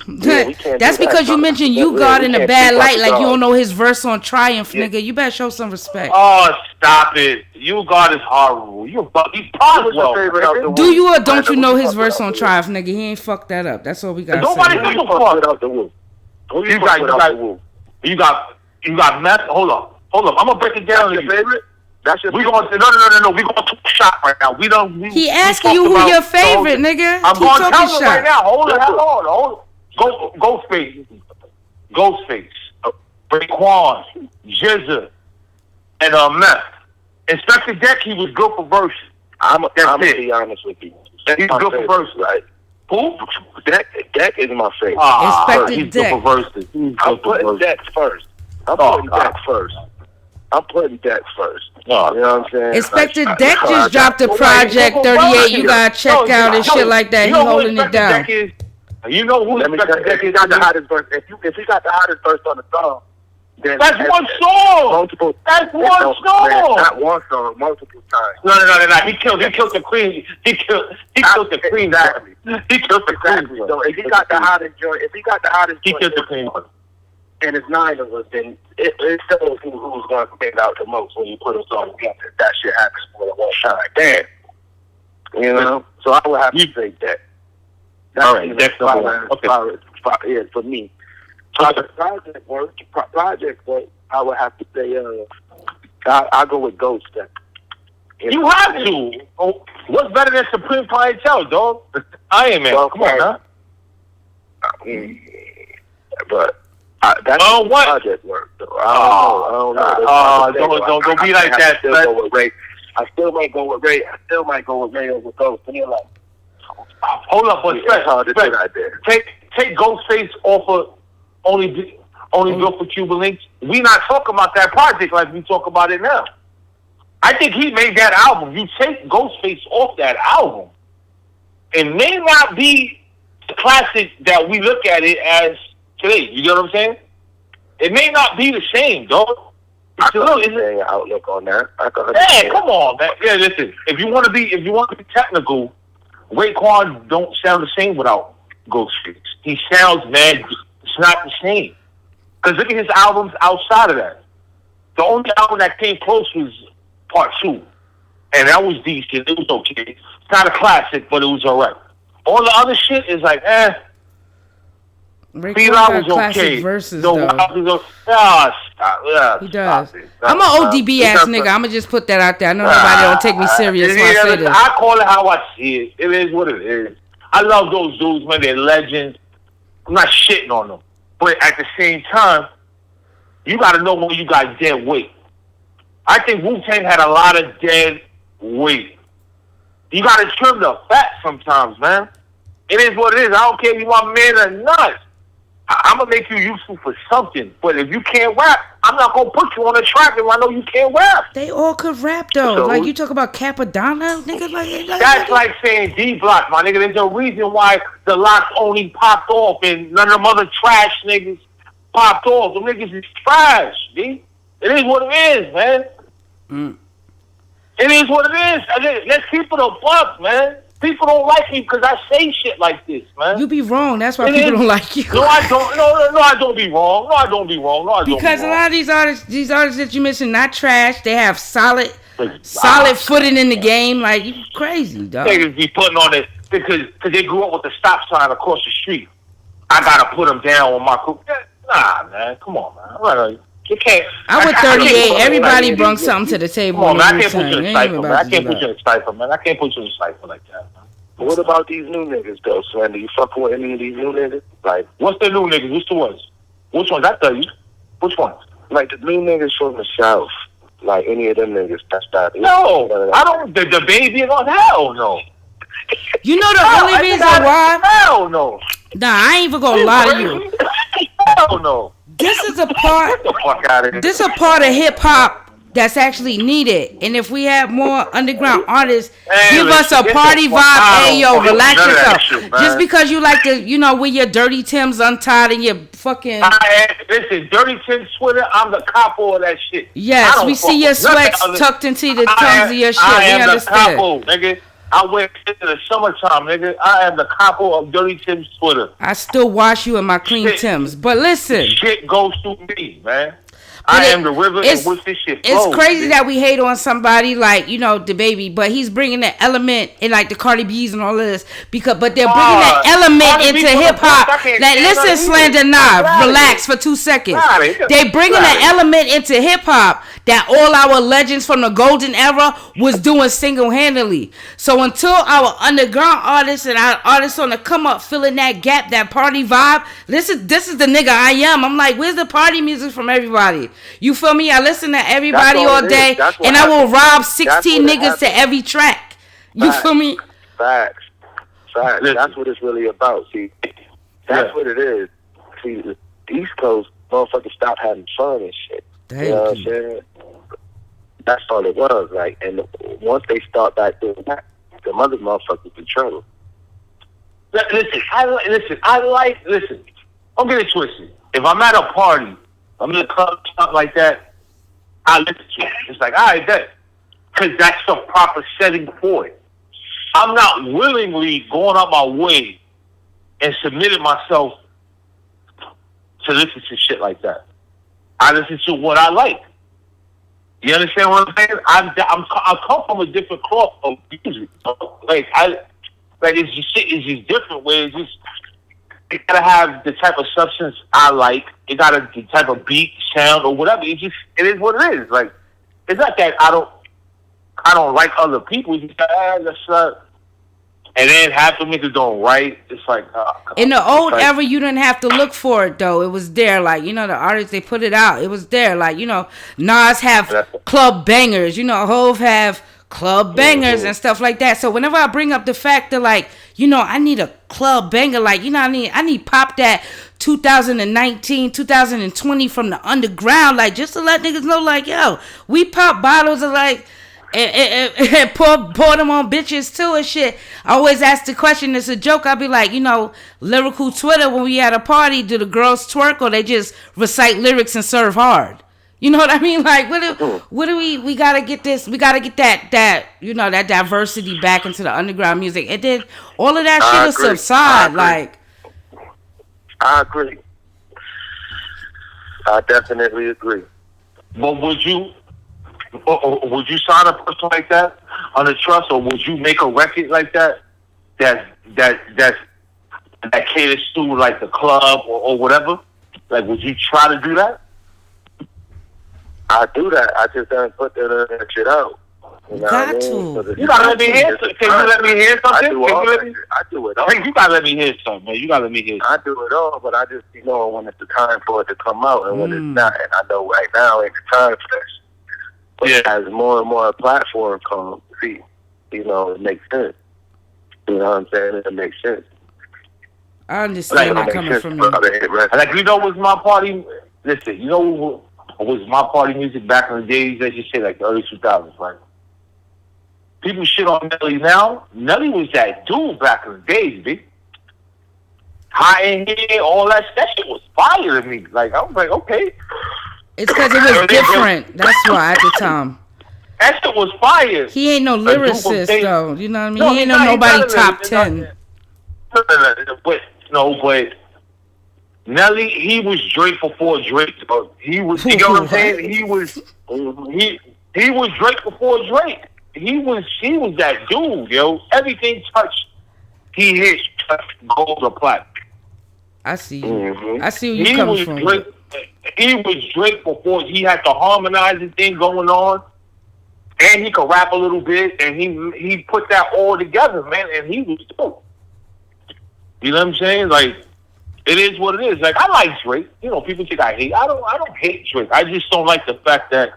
Yeah, that's because you mentioned you God in a bad light, like you don't know his verse on Triumph, nigga. You better show some respect. Oh, stop it! You God is horrible. You Do you or don't you know his verse on Triumph, nigga? He ain't fucked that up. That's all we got. Nobody gives a fuck without the Wu. You got meth. Hold up. I'm gonna break it down. That's your favorite? That's your no. We gonna talk shot right now. He asking you who your favorite, nigga. I'm gonna tell you right now. Hold on. Ghostface, Raekwon, Jizza, and Meth. Inspector Deck, he was good for verses. I'm gonna be honest with you. He's good for verses, right? Who? Deck is my favorite. Inspector Deck. Good for verses. I'm putting Deck first. I'm putting Deck first. You know what I'm saying? Inspector Deck just dropped a project 38. You gotta check out and shit like that. He holding it down. You know who Inspector Deck is? Got the hottest verse. If he got the hottest verse on the song, then that's one song. That's one song. Not one song, multiple times. No. He killed the queen. He killed the queen. Exactly. He killed the queen. So if he got the hottest joint, he killed the queen. And it's 9 of us, then it shows who's going to stand out the most when you put a song together. That shit happens more than one time. Damn. You know? So I would have to say that. All right, that's the one. Okay. Yeah, for me. Project work, I would have to say, I'll go with Ghost. You have to. Oh, what's better than Supreme Clientele, dog? Iron Man. Well, come on, huh? But that's project work, though. I don't know. Don't be like that. I still might go with Ray. Over Ghost. And you're like, hold up, but take Ghostface off of only built for Cuban Links. We not talking about that project like we talk about it now. I think he made that album. You take Ghostface off that album, it may not be the classic that we look at it as today. You get what I'm saying? It may not be the same, dog. I can say an outlook on that. Yeah, come on, man. Yeah, listen. If you want to be technical, Raekwon don't sound the same without Ghostface. He sounds mad. It's not the same. Because look at his albums outside of that. The only album that came close was Part 2. And that was decent. It was okay. It's not a classic, but it was alright. All the other shit is like, Raekwon got classic verses, though. He does. I'm an ODB ass nigga. I'm gonna just put that out there. I know nobody don't take me serious when I say this. I call it how I see it. It is what it is. I love those dudes, man. They're legends. I'm not shitting on them. But at the same time, you gotta know when you got dead weight. I think Wu-Tang had a lot of dead weight. You gotta trim the fat sometimes, man. It is what it is. I don't care if you want men or not. I'm gonna make you useful for something. But if you can't rap, I'm not gonna put you on a track if I know you can't rap. They all could rap though. So, like you talk about Capadonna, nigga. That's like saying D-Block, my nigga. There's a reason why the Lox only popped off and none of them other trash niggas popped off. Them niggas is trash, D. It is what it is, man. It is what it is. Let's keep it a buck, man. People don't like me because I say shit like this, man. You be wrong. That's why people don't like you. No, I don't. No, I don't be wrong. No, I don't be wrong. Because a lot of these artists that you mentioned, not trash. They have solid footing in the game. Like, you crazy, dog. Niggas be putting on it because they grew up with the stop sign across the street. I gotta put them down on my crew. Nah, man. Come on, man. You can't. I'm with 38. Everybody brings something to the table. Come on, man. I can't put you in a cipher, man. I can't put you in a cipher, man. I can't put you in a cipher like that, man. What about these new niggas, though, Slender? You fucking with any of these new niggas? Like, what's the new niggas? What's the ones? Which ones? I tell you. Which ones? Like the new niggas from the South. Like any of them niggas. That's that. No, I don't. The baby and all. Hell no. You know the only reason why? Hell no. Nah, I ain't even gonna lie to you. Hell no. This is a part. Get the fuck out of here. This is a part of hip hop that's actually needed. And if we have more underground artists, give us a party vibe. Hey, yo, relax yourself. Shit, just because you like to, wear your dirty Timbs untied and your fucking. Listen, Dirty Tim's Twitter, I'm the capo of that shit. Yes, we see your sweats tucked into the tongues of your shit. I am we understand. The capo, nigga. I wear it in the summertime, nigga. I am the capo of Dirty Tim's Twitter. I still wash you in my clean Timbs. But listen. Shit goes through me, man. I am the river in which this shit flows. It's crazy that we hate on somebody like, the baby, but he's bringing the element in like the Cardi B's and all of this but they're bringing that element into hip hop. Like, listen, Slander, relax for 2 seconds. They bringing an element into hip hop that all our legends from the golden era was doing single-handedly. So until our underground artists and our artists on the come up filling that gap, that party vibe, this is the nigga I am. I'm like, where's the party music from everybody? You feel me? I listen to everybody all day, and I will rob 16 niggas to every track. You feel me? Facts. That's what it's really about. See, that's what it is. See, the East Coast motherfuckers stop having fun and shit. You know what I'm saying? That's all it was. Like, and once they start back doing that, the other motherfuckers in trouble. Listen. Don't get it twisted. If I'm at a party, I'm in a club, something like that, I listen to it. It's like, all right, that. Because that's the proper setting for it. I'm not willingly going out my way and submitting myself to listen to shit like that. I listen to what I like. You understand what I'm saying? I come from a different cloth of music. It's just different. Where it's just, it gotta have the type of substance I like. It got the type of beat, sound, or whatever. It is what it is. Like, it's not that I don't like other people. It's just that's and then half the niggas don't write. It's like in the old era, you didn't have to look for it though. It was there. Like, the artists, they put it out. It was there. Like, Nas have club bangers. Hove have club bangers and stuff like that. So whenever I bring up the fact that, like, I need a club banger, like, I need pop that 2019, 2020 from the underground, like, just to let niggas know, like, yo, we pop bottles of, like, and pour them on bitches too and shit. I always ask the question, it's a joke. I'll be like, lyrical Twitter, when we at a party, do the girls twerk or they just recite lyrics and serve hard? You know what I mean? Like, what do we gotta get this? We gotta get that that diversity back into the underground music, and then all of that shit will subside. Like, I agree. I definitely agree. But would you sign a person like that on the trust, or would you make a record like that caters to like the club or whatever? Like, would you try to do that? I do that. I just don't put that shit out. You know got what I to. mean? You gotta let me hear. Can you let me hear something? I do it all. You gotta let me hear something, man. You gotta let me hear. I do it all, but I just when it's the time for it to come out, and when it's not. And I know right now ain't the time for this. But as more and more platform comes, it makes sense. You know what I'm saying? It makes sense. I understand that coming from you. Like, was my party. Listen, was my party music back in the days, as you say, like the early 2000s, right? People shit on Nelly now. Nelly was that dude back in the days, B. High in here, all that shit was fire to me. Like, I was like, okay. It's because it was different. That's why at the time. That shit was fire. He ain't no lyricist, though. You know what I mean? He ain't nobody top 10. But Nelly, he was Drake before Drake. He was, you know what I'm saying? He was Drake before Drake. He was that dude, yo. Everything touched, he hit, touched, gold or platinum. I see you. Mm-hmm. I see where you coming from. He was Drake before he had the harmonizing thing going on, and he could rap a little bit, and he put that all together, man. And he was dope. You know what I'm saying? Like, it is what it is. Like, I like Drake. People think I hate. I don't hate Drake. I just don't like the fact that,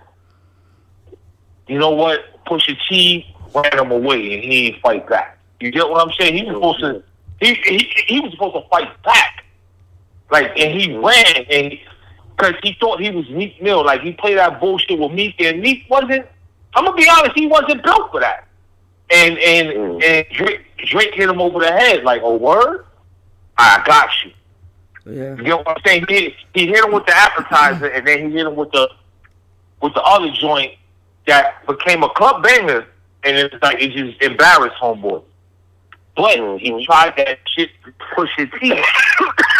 you know what, Pusha T ran him away and he didn't fight back. You get what I'm saying? He was supposed to. He was supposed to fight back. Like, and he ran, and because he thought he was Meek Mill. Like, he played that bullshit with Meek, and Meek wasn't. I'm gonna be honest, he wasn't built for that. And Drake hit him over the head. Like, oh, word? I got you. Yeah. You know what I'm saying? He hit him with the appetizer, and then he hit him with the other joint that became a club banger, and it's like it just embarrassed homeboy. But he tried that shit to Pusha T,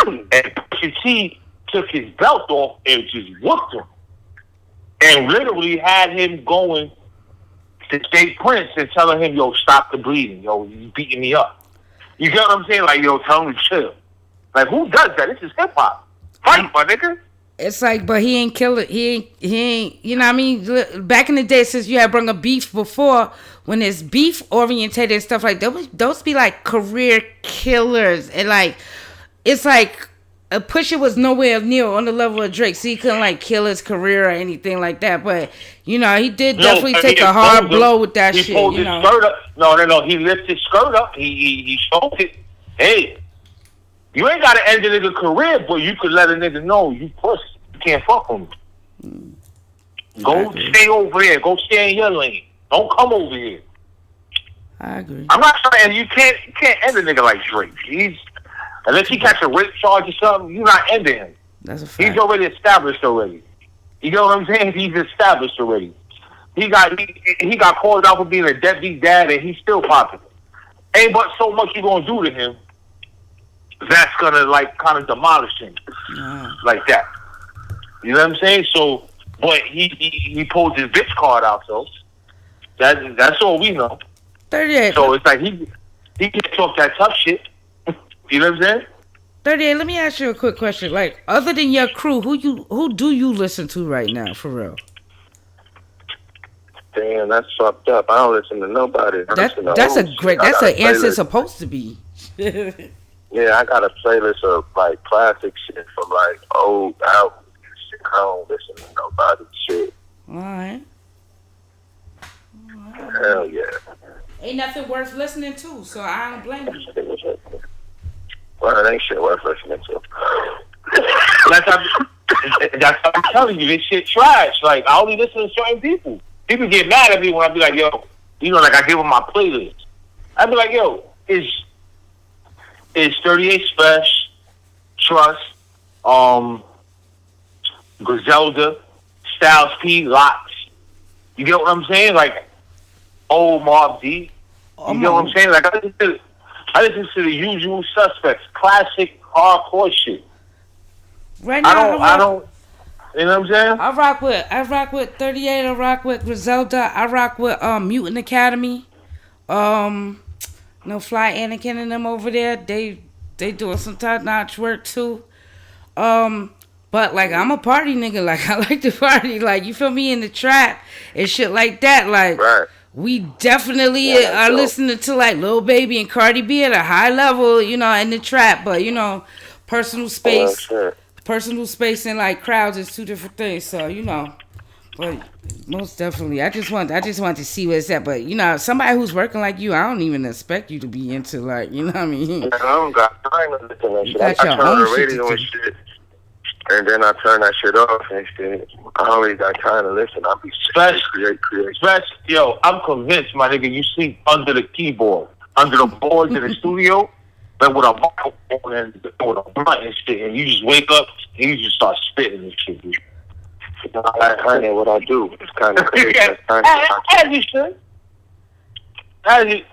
and Pusha T took his belt off and just whooped him, and literally had him going to State Prince and telling him, "Yo, stop the bleeding. Yo, you beating me up." You get what I'm saying? Like, yo, tell him to chill. Like, who does that? This is hip hop. Fight, my nigga. It's like, but he ain't kill it. He ain't. You know what I mean? Back in the day, since you had brought up beef before, when it's beef orientated and stuff like that, those be like career killers, and like, it's like a Pusha was nowhere near on the level of Drake, so he couldn't like kill his career or anything like that. But you know, he did definitely take a hard blow with that shit. He pulled his skirt up. No. He lifted his skirt up. He showed it. Hey, you ain't got to end a nigga career, but you could let a nigga know you pussy. You can't fuck with me. Go stay over there. Go stay in your lane. Don't come over here. I agree. I'm not saying you can't end a nigga like Drake. Unless he catch a rape charge or something, you're not ending him. That's a fact. He's already established already. You know what I'm saying? He's established already. He got called out for being a deadbeat dad, and he's still popular. Ain't but so much you gonna do to him that's gonna like kind of demolish him like that. You know what I'm saying? So, but he pulled his bitch card out though. That's all we know. 38. So it's like he can talk that tough shit. You know what I'm saying? 38. Let me ask you a quick question. Like, other than your crew, who do you listen to right now, for real? Damn, that's fucked up. I don't listen to nobody. That's an answer supposed to be. Yeah, I got a playlist of like classic shit from like old albums and shit. I don't listen to nobody shit. Alright. Hell yeah. Ain't nothing worth listening to, so I don't blame you. Well, it ain't shit worth listening to. That's what I'm telling you. This shit trash. Like, I only listen to certain people. People get mad at me when I be like, yo, you know, like I give them my playlist. I be like, yo, is 38 Spesh, Trust, Griselda, Styles P, Locks. You get what I'm saying? Like, old Mob D. You get what I'm saying? Like, I listen to the usual suspects, classic hardcore shit. Right now, I don't. You know what I'm saying? I rock with 38. I rock with Griselda. I rock with Mutant Academy. Fly Anakin and them over there. They doing some top-notch work too. But like, I'm a party nigga. Like, I like to party. Like, you feel me, in the trap and shit like that. Like, right. We definitely are listening to like Lil Baby and Cardi B at a high level, you know, in the trap. But you know, personal space and like crowds is two different things. So you know, but most definitely, I just want to see where it's at. But you know, somebody who's working like you, I don't even expect you to be into like, you know what I mean? I don't got time to listen to that shit. I turn the radio and shit. And then I turn that shit off and shit. I don't really got time to listen. I'll be create. Yo, I'm convinced, my nigga, you sleep under the keyboard, under the boards in the studio, like with a microphone and with a blunt and shit, and you just wake up and you just start spitting and shit. That's kind of what I do. It's kind of crazy. As you should. And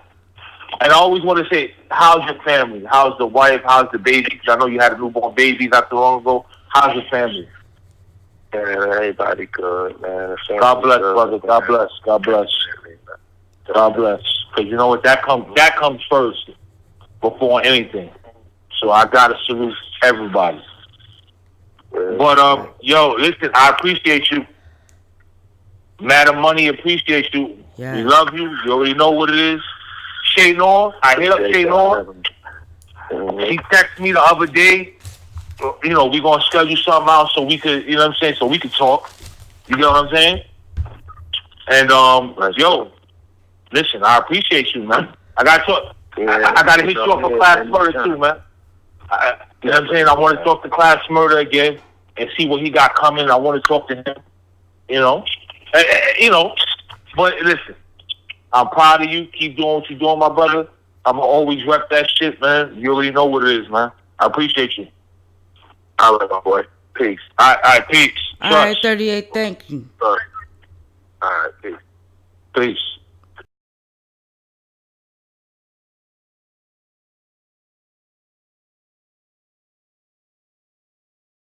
I always want to say, how's your family? How's the wife? How's the baby? Because I know you had a newborn baby not too long ago. How's your family? Man, everybody good, man. God bless, brother. God bless. God bless. God bless. Because you know what? That comes first before anything. So I gotta salute everybody. But yo, listen, I appreciate you. Madd and Money appreciate you. Yeah. We love you. You already know what it is. Che Noir. I hit up Che Noir. He texted me the other day. You know, we're going to schedule something out so we could, you know what I'm saying, so we could talk. You know what I'm saying? And, yo, listen, I appreciate you, man. I got to hit you up for class murder, too, man. You know what I'm saying? I want to talk to Class Murder again and see what he got coming. I want to talk to him. You know, but listen, I'm proud of you. Keep doing what you're doing, my brother. I'm gonna always rep that shit, man. You already know what it is, man. I appreciate you. All right, my boy. Peace. All right, peace. All right, 38. Thank you. All right, peace. Peace.